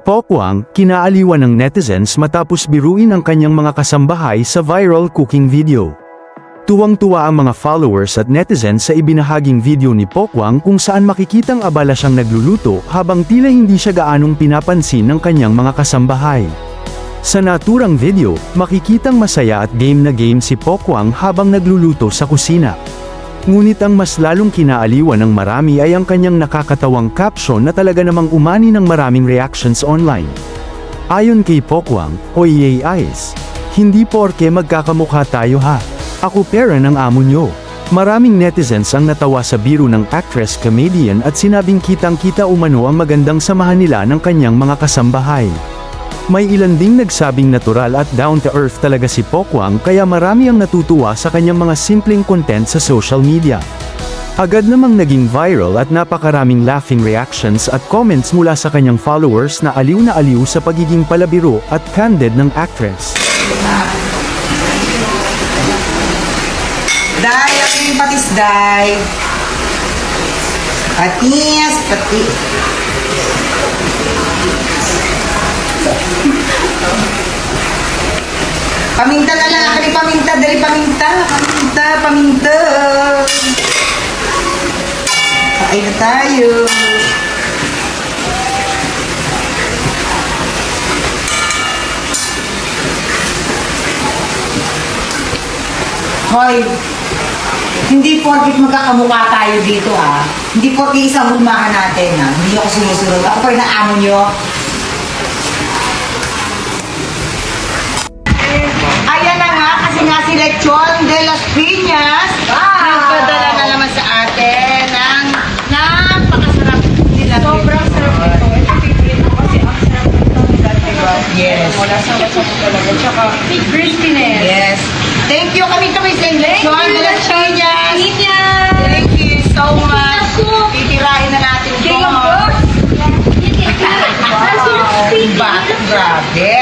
Pokwang, kinaaliwan ng netizens matapos biruin ang kanyang mga kasambahay sa viral cooking video. Tuwang-tuwa ang mga followers at netizens sa ibinahaging video ni Pokwang kung saan makikitang abala siyang nagluluto habang tila hindi siya gaanong pinapansin ng kanyang mga kasambahay. Sa naturang video, makikitang masaya at game na game si Pokwang habang nagluluto sa kusina. Ngunit ang mas lalong kinaaliwan ng marami ay ang kanyang nakakatawang caption na talaga namang umani ng maraming reactions online. Ayon kay Pokwang, "Oy eyes, hindi porke magkakamukha tayo ha. Ako pera ng amo nyo." Maraming netizens ang natawa sa biro ng actress-comedian at sinabing kitang-kita umano ang magandang samahan nila ng kanyang mga kasambahay. May ilan ding nagsabing natural at down-to-earth talaga si Pokwang kaya marami ang natutuwa sa kanyang mga simpleng content sa social media. Agad namang naging viral at napakaraming laughing reactions at comments mula sa kanyang followers na aliw sa pagiging palabiro at candid ng actress. Day, aking patis, day. Patis, patis. Paminta na lang, akin paminta, dali paminta. Paminta. Kain na tayo. Hoy, hindi porkit magkakamukha tayo dito ha. Hindi porkit isang hulmahan natin ha. Hindi ako sumusunod. Ako pa rin ang amo nyo. Ayan na nga, kasi nga si Lechon de las Piñas nagpadala na naman sa atin ng napakasarap nila. Sobrang sarap ito. Ito favorite ko kasi ang sarap ito nila. Yes. Wala sa what's talaga. Tsaka crispiness. Yes. Thank you kami kami sa Lechon de las Piñas. Thank you so much. Titirain na natin ito. King of Dogs. Wow. Grabe.